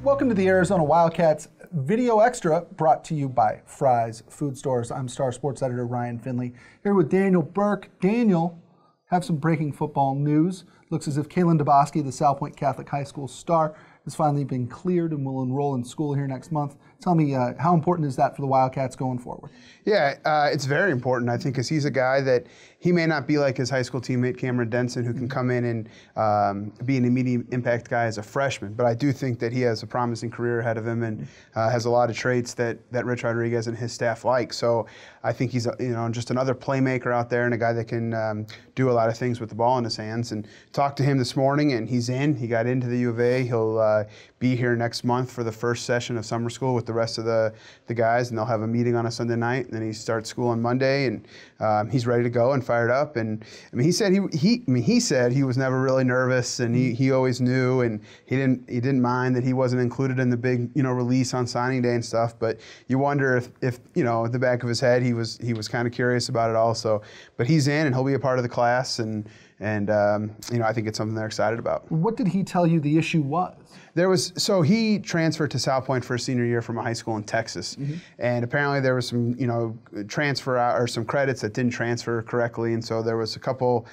Welcome to the Arizona Wildcats Video Extra, brought to you by Fry's Food Stores. I'm Star Sports Editor Ryan Finley, here with Daniel Burke. Daniel, have some breaking football news. Looks as if Kalen DeBoski, the South Point Catholic High School star, has finally been cleared and will enroll in school here next month. Tell me, how important is that for the Wildcats going forward? Yeah, it's very important, I think, because he's a guy that he may not be like his high school teammate Cameron Denson, who can come in and be an immediate impact guy as a freshman. But I do think that he has a promising career ahead of him and has a lot of traits that Rich Rodriguez and his staff like. So I think he's just another playmaker out there and a guy that can do a lot of things with the ball in his hands. And talked to him this morning, and he's in. He got into the U of A. He'll be here next month for the first session of summer school with the rest of the guys, and they'll have a meeting on a Sunday night. And then he starts school on Monday, and he's ready to go and fired up. And I mean, he said he said he was never really nervous, and he always knew, and he didn't mind that he wasn't included in the big release on signing day and stuff. But you wonder if at the back of his head he was kind of curious about it also. But he's in, and he'll be a part of the class, and I think it's something they're excited about. What did he tell you the issue was? So he transferred to South Point for his senior year from a high school in Texas, and apparently there was some transfer or some credits that didn't transfer correctly, and so there was a couple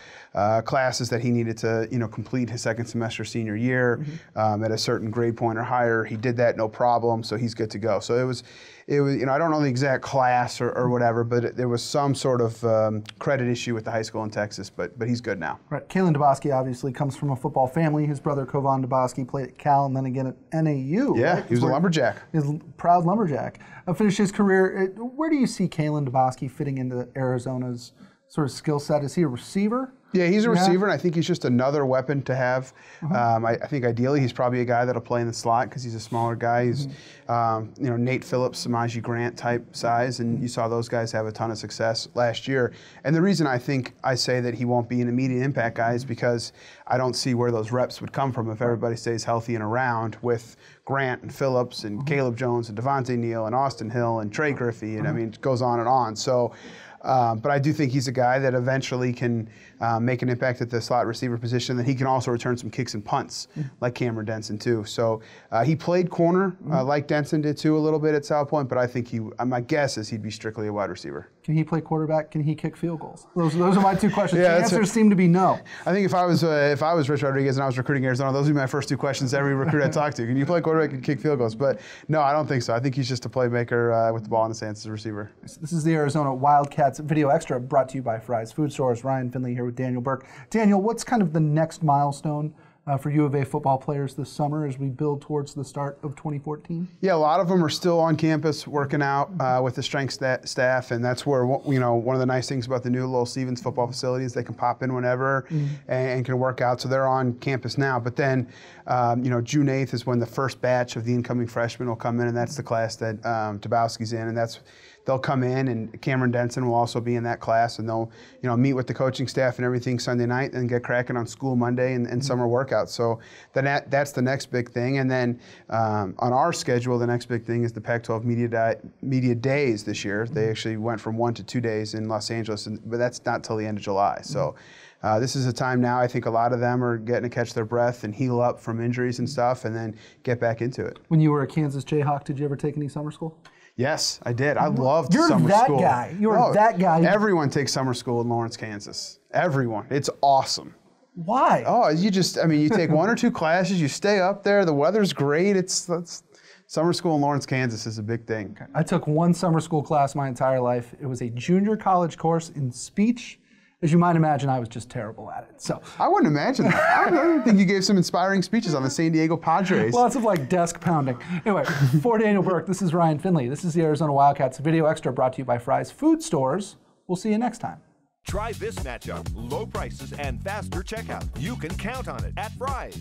classes that he needed to complete his second semester senior year at a certain grade point or higher. He did that, no problem, so he's good to go. So it was I don't know the exact class or whatever, but there was some sort of credit issue with the high school in Texas, but he's good now. Right. Kalen DeBoski obviously comes from a football family. His brother Kovan DeBoski played at Cal and then again at NAU. Yeah, right? he was a lumberjack. He's a proud lumberjack. Finished his career. Where do you see Kalen DeBoski fitting into Arizona's sort of skill set? Is he a receiver? Yeah, he's a receiver, and I think he's just another weapon to have. I think ideally he's probably a guy that'll play in the slot because he's a smaller guy. He's Nate Phillips, Samaji Grant type size, and you saw those guys have a ton of success last year. And the reason I say that he won't be an immediate impact guy is because I don't see where those reps would come from if everybody stays healthy and around with Grant and Phillips and Caleb Jones and Devontae Neal and Austin Hill and Trey Griffey, and I mean it goes on and on. So. But I do think he's a guy that eventually can make an impact at the slot receiver position. That he can also return some kicks and punts, like Cameron Denson too. So he played corner, like Denson did too, a little bit at South Point. But I think my guess is he'd be strictly a wide receiver. Can he play quarterback? Can he kick field goals? Those are my two questions. The answers seem to be no. I think if I was Rich Rodriguez and I was recruiting Arizona, those would be my first two questions every recruit I talk to. Can you play quarterback and kick field goals? But no, I don't think so. I think he's just a playmaker with the ball in his hands as a receiver. This is the Arizona Wildcats Video Extra, brought to you by Fry's Food Stores. Ryan Finley here with Daniel Burke. Daniel, what's kind of the next milestone for U of A football players this summer as we build towards the start of 2014? Yeah, a lot of them are still on campus working out with the strength staff, and that's where one of the nice things about the new Lowell Stevens football facility is they can pop in whenever and can work out. So they're on campus now. But then, June 8th is when the first batch of the incoming freshmen will come in, and that's the class that Tabowski's in, and they'll come in, and Cameron Denson will also be in that class, and they'll meet with the coaching staff and everything Sunday night and get cracking on school Monday and summer workouts. So that's the next big thing. And then on our schedule, the next big thing is the Pac-12 media days this year. They actually went from 1 to 2 days in Los Angeles, but that's not till the end of July. So this is a time now I think a lot of them are getting to catch their breath and heal up from injuries and stuff and then get back into it. When you were a Kansas Jayhawk, did you ever take any summer school? Yes, I did. I loved summer school. You're that guy. Everyone takes summer school in Lawrence, Kansas. Everyone. It's awesome. Why? Oh, you take 1 or 2 classes, you stay up there, the weather's great. Summer school in Lawrence, Kansas is a big thing. I took one summer school class my entire life. It was a junior college course in speech. As you might imagine, I was just terrible at it. So I wouldn't imagine that. I think you gave some inspiring speeches on the San Diego Padres. Lots of desk pounding. Anyway, for Daniel Burke, this is Ryan Finley. This is the Arizona Wildcats Video Extra, brought to you by Fry's Food Stores. We'll see you next time. Try this matchup. Low prices and faster checkout. You can count on it at Fry's.